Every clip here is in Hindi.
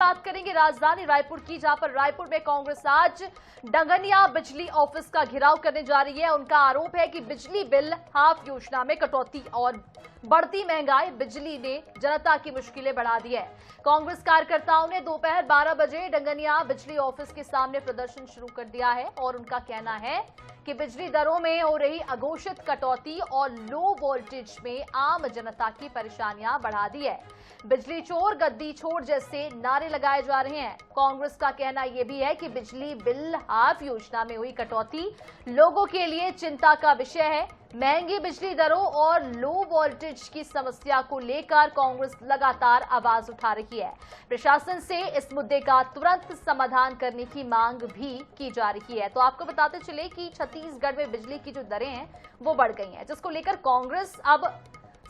बात करेंगे राजधानी रायपुर की, जहां पर रायपुर में कांग्रेस आज डंगनिया बिजली ऑफिस का घेराव करने जा रही है। उनका आरोप है कि बिजली बिल हाफ योजना में कटौती और बढ़ती महंगाई बिजली ने जनता की मुश्किलें बढ़ा दी है। कांग्रेस कार्यकर्ताओं ने दोपहर 12 बजे डंगनिया बिजली ऑफिस के सामने प्रदर्शन शुरू कर दिया है और उनका कहना है कि बिजली दरों में हो रही अघोषित कटौती और लो वोल्टेज में आम जनता की परेशानियां बढ़ा दी है। बिजली चोर गद्दी छोड़ जैसे नारे लगाए जा रहे हैं। कांग्रेस का कहना यह भी है कि बिजली बिल हाफ योजना में हुई कटौती लोगों के लिए चिंता का विषय है। महंगी बिजली दरों और लो वोल्टेज की समस्या को लेकर कांग्रेस लगातार आवाज उठा रही है। प्रशासन से इस मुद्दे का तुरंत समाधान करने की मांग भी की जा रही है। तो आपको बताते चले कि छत्तीसगढ़ में बिजली की जो दरें हैं वो बढ़ गई हैं, जिसको लेकर कांग्रेस अब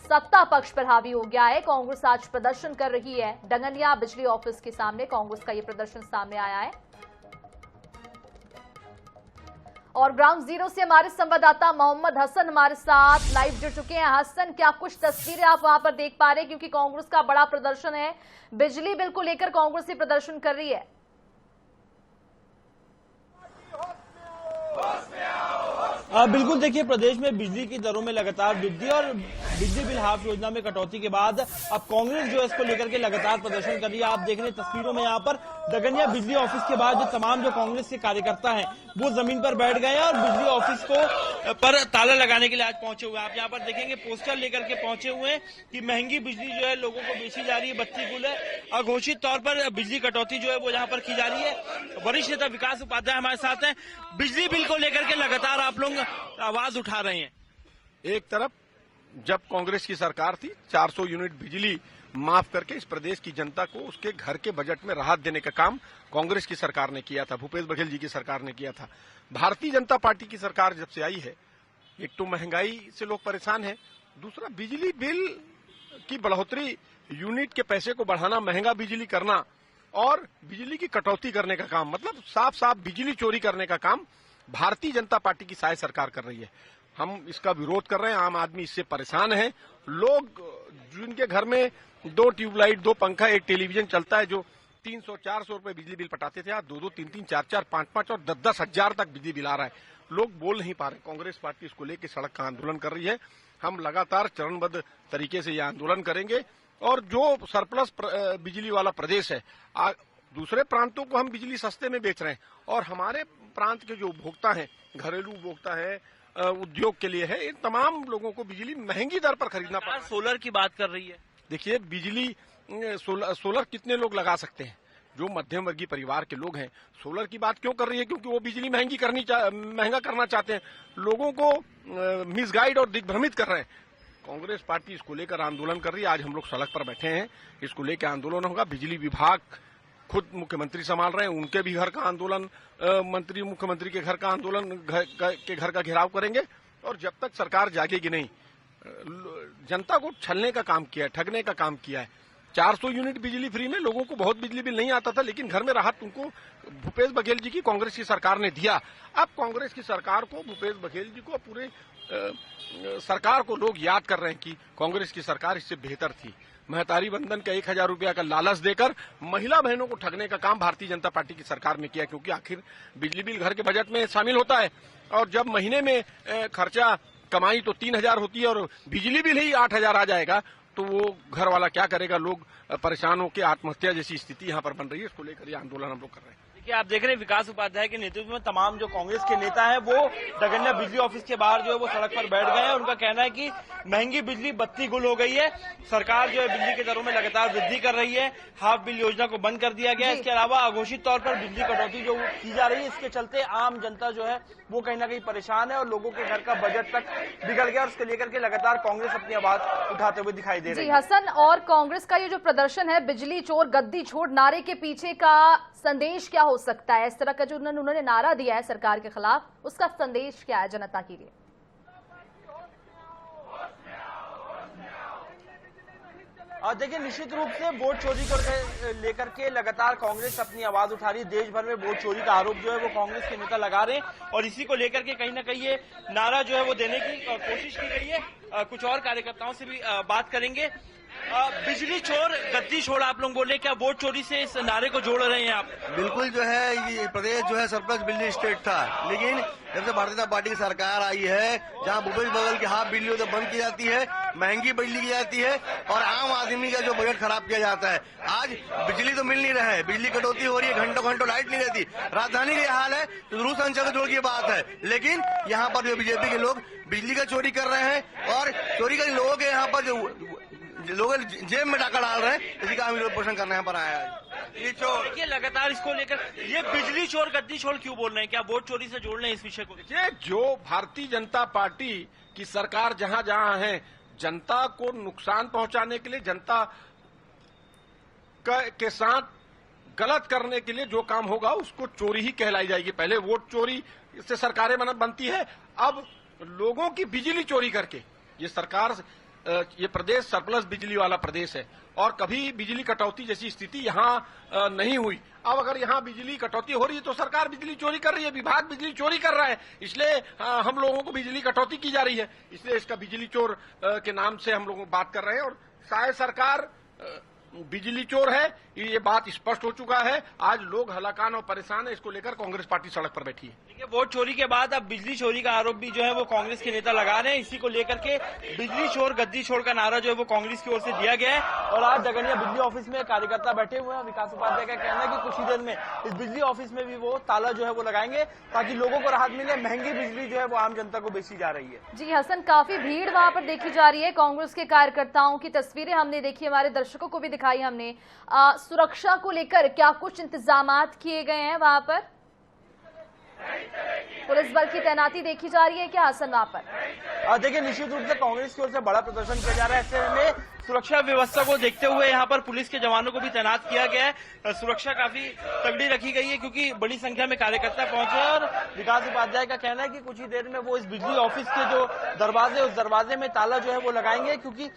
सत्ता पक्ष पर हावी हो गया है। कांग्रेस आज प्रदर्शन कर रही है डंगनिया बिजली ऑफिस के सामने। कांग्रेस का यह प्रदर्शन सामने आया है और ग्राउंड जीरो से हमारे संवाददाता मोहम्मद हसन हमारे साथ लाइव जुड़ चुके हैं। हसन, क्या कुछ तस्वीरें आप वहां पर देख पा रहे हैं, क्योंकि कांग्रेस का बड़ा प्रदर्शन है, बिजली बिल को लेकर कांग्रेस ये प्रदर्शन कर रही है। बिल्कुल, देखिए प्रदेश में बिजली की दरों में लगातार वृद्धि और बिजली बिल हाफ योजना में कटौती के बाद अब कांग्रेस जो है इसको लेकर के लगातार प्रदर्शन कर रही है। आप देख रहे हैं तस्वीरों में यहाँ पर डंगनिया बिजली ऑफिस के बाद जो तमाम जो कांग्रेस के कार्यकर्ता हैं वो जमीन पर बैठ गए हैं और बिजली ऑफिस को पर ताला लगाने के लिए आज पहुंचे हुए हैं। आप यहाँ पर देखेंगे पोस्टर लेकर के पहुंचे हुए हैं कि महंगी बिजली जो है लोगों को बेची जा रही है, बत्ती गुल है, अघोषित तौर पर बिजली कटौती जो है वो यहाँ पर की जा रही है। वरिष्ठ नेता विकास उपाध्याय हमारे साथ हैं। बिजली बिल को लेकर के लगातार आप लोग आवाज उठा रहे हैं। एक तरफ जब कांग्रेस की सरकार थी 400 यूनिट बिजली माफ करके इस प्रदेश की जनता को उसके घर के बजट में राहत देने का काम कांग्रेस की सरकार ने किया था, भूपेश बघेल जी की सरकार ने किया था। भारतीय जनता पार्टी की सरकार जब से आई है, एक तो महंगाई से लोग परेशान हैं, दूसरा बिजली बिल की बढ़ोतरी, यूनिट के पैसे को बढ़ाना, महंगा बिजली करना और बिजली की कटौती करने का काम, मतलब साफ साफ बिजली चोरी करने का काम भारतीय जनता पार्टी की साय सरकार कर रही है। हम इसका विरोध कर रहे हैं। आम आदमी इससे परेशान है। लोग जिनके घर में 2 ट्यूबलाइट, 2 पंखा, 1 टेलीविजन चलता है, जो 300-400 रुपए बिजली बिल पटाते थे, आज 2-2, 3-3, 4-4, 5-5 और 10-10 हजार तक बिजली बिल आ रहा है। लोग बोल नहीं पा रहे। कांग्रेस पार्टी इसको लेकर सड़क का आंदोलन कर रही है। हम लगातार चरणबद्ध तरीके से यह आंदोलन करेंगे और जो सरप्लस बिजली वाला प्रदेश है, दूसरे प्रांतों को हम बिजली सस्ते में बेच रहे हैं और हमारे प्रांत के जो उपभोक्ता हैं, घरेलू उपभोक्ता है, उद्योग के लिए है, इन तमाम लोगों को बिजली महंगी दर पर खरीदना पड़ रहा है। सोलर की बात कर रही है। देखिए, बिजली सोलर कितने लोग लगा सकते हैं? जो मध्यम वर्गीय परिवार के लोग हैं। सोलर की बात क्यों कर रही है? क्योंकि वो बिजली महंगा करना चाहते हैं, लोगों को मिसगाइड और दिग्भ्रमित कर रहे हैं। कांग्रेस पार्टी इसको लेकर आंदोलन कर रही है। आज हम लोग सड़क पर बैठे हैं, इसको लेकर आंदोलन होगा। बिजली विभाग खुद मुख्यमंत्री संभाल रहे हैं, उनके भी घर का आंदोलन, मंत्री मुख्यमंत्री के घर का आंदोलन, घर का घेराव करेंगे और जब तक सरकार जागेगी नहीं। जनता को छलने का काम किया है, ठगने का काम किया है। 400 यूनिट बिजली फ्री में लोगों को बहुत बिजली बिल नहीं आता था, लेकिन घर में राहत उनको भूपेश बघेल जी की कांग्रेस की सरकार ने दिया। अब कांग्रेस की सरकार को, भूपेश बघेल जी को, पूरे सरकार को लोग याद कर रहे हैं कि कांग्रेस की सरकार इससे बेहतर थी। महतारी बंधन का 1000 रुपया का लालच देकर महिला बहनों को ठगने का काम भारतीय जनता पार्टी की सरकार ने किया, क्योंकि आखिर बिजली बिल घर के बजट में शामिल होता है और जब महीने में खर्चा कमाई तो 3000 होती है और बिजली बिल ही 8000 आ जाएगा तो वो घर वाला क्या करेगा? लोग परेशान होकर आत्महत्या जैसी स्थिति यहाँ पर बन रही है। इसको लेकर ये आंदोलन हम लोग कर रहे हैं। आप देख रहे हैं विकास उपाध्याय के नेतृत्व में तमाम जो कांग्रेस के नेता हैं वो डंगनिया बिजली ऑफिस के बाहर जो है वो सड़क पर बैठ गए हैं। उनका कहना है कि महंगी बिजली बत्ती गुल हो गई है। सरकार जो है बिजली के दरों में लगातार वृद्धि कर रही है। हाफ बिल योजना को बंद कर दिया गया है। इसके अलावा अघोषित तौर पर बिजली कटौती जो की जा रही है, इसके चलते आम जनता जो है वो कहीं ना कहीं परेशान है और लोगों के घर का बजट तक बिगड़ गया और इसको लेकर के लगातार कांग्रेस अपनी आवाज उठाते हुए दिखाई दे रही है। हसन, और कांग्रेस का ये जो प्रदर्शन है, बिजली चोर गद्दी छोड़ नारे के पीछे का संदेश क्या हो सकता है? इस तरह का जो उन्होंने नारा दिया है सरकार के खिलाफ, उसका संदेश क्या है जनता के लिए? देखिए, निश्चित रूप से वोट चोरी को लेकर के लगातार कांग्रेस अपनी आवाज उठा रही है। देश भर में वोट चोरी का आरोप जो है वो कांग्रेस के नेता लगा रहे हैं और इसी को लेकर के कहीं ना कहीं ये नारा जो है वो देने की कोशिश की गई है। कुछ और कार्यकर्ताओं से भी बात करेंगे। बिजली चोर गद्दी छोड़ आप लोग बोले, क्या वोट चोरी से इस नारे को जोड़ रहे हैं आप? बिल्कुल जो है ये प्रदेश जो है सरप्लस बिजली स्टेट था, लेकिन जब से भारतीय जनता पार्टी की सरकार आई है, जहां भूपेश बघेल की हाफ बिजली तो बंद की जाती है, महंगी बिजली की जाती है और आम आदमी का जो बजट खराब किया जाता है। आज बिजली तो मिल नहीं रहा है, बिजली कटौती हो रही है, घंटों घंटों लाइट नहीं रहती। राजधानी का हाल है तो दूरसंचार जोड़ की बात है, लेकिन यहाँ पर जो बीजेपी के लोग बिजली का चोरी कर रहे हैं और चोरी कर लोगों के यहाँ पर जो लोग जेब में डाका डाल रहे हैं, इसी का हम विरोध प्रदर्शन करने यहाँ पर आया है। ये चोर देखिए लगातार इसको लेकर ये बिजली चोर गद्दी छोड़ क्यों बोल रहे हैं? क्या वोट चोरी से जोड़ रहे हैं इस विषय को? देखिए, जो भारतीय जनता पार्टी की सरकार जहां जहां है, जनता को नुकसान पहुंचाने के लिए, जनता के साथ गलत करने के लिए जो काम होगा उसको चोरी ही कहलाई जाएगी। पहले वोट चोरी से सरकारें बनती है, अब लोगों की बिजली चोरी करके ये सरकार, ये प्रदेश सरप्लस बिजली वाला प्रदेश है और कभी बिजली कटौती जैसी स्थिति यहाँ नहीं हुई। अब अगर यहाँ बिजली कटौती हो रही है तो सरकार बिजली चोरी कर रही है, विभाग बिजली चोरी कर रहा है, इसलिए हम लोगों को बिजली कटौती की जा रही है। इसलिए इसका बिजली चोर के नाम से हम लोग बात कर रहे हैं और शायद सरकार बिजली चोर है, ये बात स्पष्ट हो चुका है। आज लोग हलाकान और परेशान है, इसको लेकर कांग्रेस पार्टी सड़क पर बैठी है। देखिए, वोट चोरी के बाद अब बिजली चोरी का आरोप भी जो है वो कांग्रेस के नेता लगा रहे हैं। इसी को लेकर के बिजली चोर गद्दी छोड़ का नारा जो है वो कांग्रेस की ओर से दिया गया है और आज डगनिया बिजली ऑफिस में कार्यकर्ता बैठे हुए हैं। विकास उपाध्याय का कहना है कि कुछ ही देर में इस बिजली ऑफिस में भी वो ताला जो है वो लगाएंगे ताकि लोगों को राहत मिले। महंगी बिजली जो है वो आम जनता को बेची जा रही है। जी हसन, काफी भीड़ वहां पर देखी जा रही है। कांग्रेस के कार्यकर्ताओं की तस्वीरें हमने देखी, हमारे दर्शकों को भी दिखाई हमने। सुरक्षा को लेकर क्या कुछ इंतजामात किए गए हैं? वहां पर पुलिस बल की तैनाती देखी जा रही है क्या हसन वहां पर? देखिए, निश्चित रूप से कांग्रेस की ओर से बड़ा प्रदर्शन किया जा रहा है। ऐसे में सुरक्षा व्यवस्था को देखते हुए यहाँ पर पुलिस के जवानों को भी तैनात किया गया है। सुरक्षा काफी तगड़ी रखी गई है क्योंकि बड़ी संख्या में कार्यकर्ता पहुंचे हैं और विकास उपाध्याय का कहना है कि कुछ ही देर में वो इस बिजली ऑफिस के जो दरवाजे, उस दरवाजे में ताला जो है वो लगाएंगे क्योंकि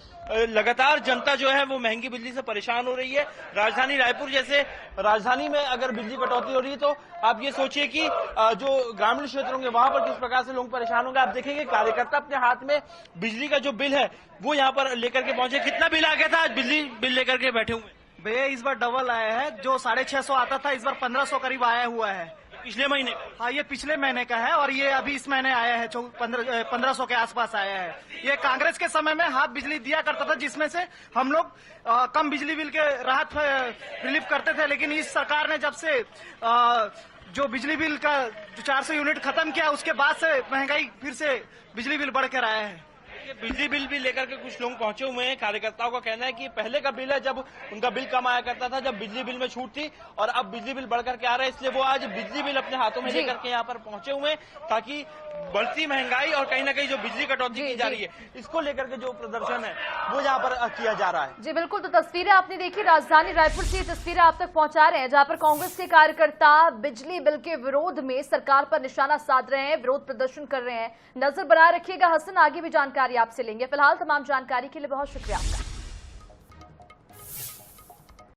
लगातार जनता जो है वो महंगी बिजली से परेशान हो रही है। राजधानी रायपुर जैसे राजधानी में अगर बिजली कटौती हो रही है तो आप ये सोचिए कि जो ग्रामीण क्षेत्र होंगे वहां पर किस प्रकार से लोग परेशान होंगे। आप देखेंगे कार्यकर्ता अपने हाथ में बिजली का जो बिल है वो यहाँ पर लेकर के पहुंचे। कितना बिल आ गया था? आज बिजली बिल लेकर के बैठे हुए भैया इस बार डबल आया है, जो 650 आता था इस बार 1500 करीब आया हुआ है। पिछले महीने? हाँ, ये पिछले महीने का है और ये अभी इस महीने आया है, 1500 के आसपास आया है। ये कांग्रेस के समय में हाफ बिजली दिया करता था जिसमें से हम लोग कम बिजली बिल के राहत रिलीफ करते थे, लेकिन इस सरकार ने जब से जो बिजली बिल का जो 400 यूनिट खत्म किया उसके बाद से महंगाई फिर से बिजली बिल बढ़ कर आया है। बिजली बिल भी लेकर के कुछ लोग पहुंचे हुए हैं। कार्यकर्ताओं का कहना है कि पहले का बिल है जब उनका बिल कम आया करता था, जब बिजली बिल में छूट थी, और अब बिजली बिल बढ़ करके आ रहा है, इसलिए वो आज बिजली बिल अपने हाथों में लेकर के यहाँ पर पहुंचे हुए हैं ताकि बढ़ती महंगाई और कहीं ना कहीं जो बिजली कटौती की जा रही है इसको लेकर के जो प्रदर्शन है वो यहाँ पर किया जा रहा है। जी बिल्कुल, तो तस्वीरें आपने देखी, राजधानी रायपुर से ये तस्वीरें आप तक पहुंचा रहे हैं जहां पर कांग्रेस के कार्यकर्ता बिजली बिल के विरोध में सरकार पर निशाना साध रहे हैं, विरोध प्रदर्शन कर रहे हैं। नजर बनाए रखिएगा हसन, आगे भी जानकारी आपसे लेंगे। फिलहाल तमाम जानकारी के लिए बहुत शुक्रिया आपका।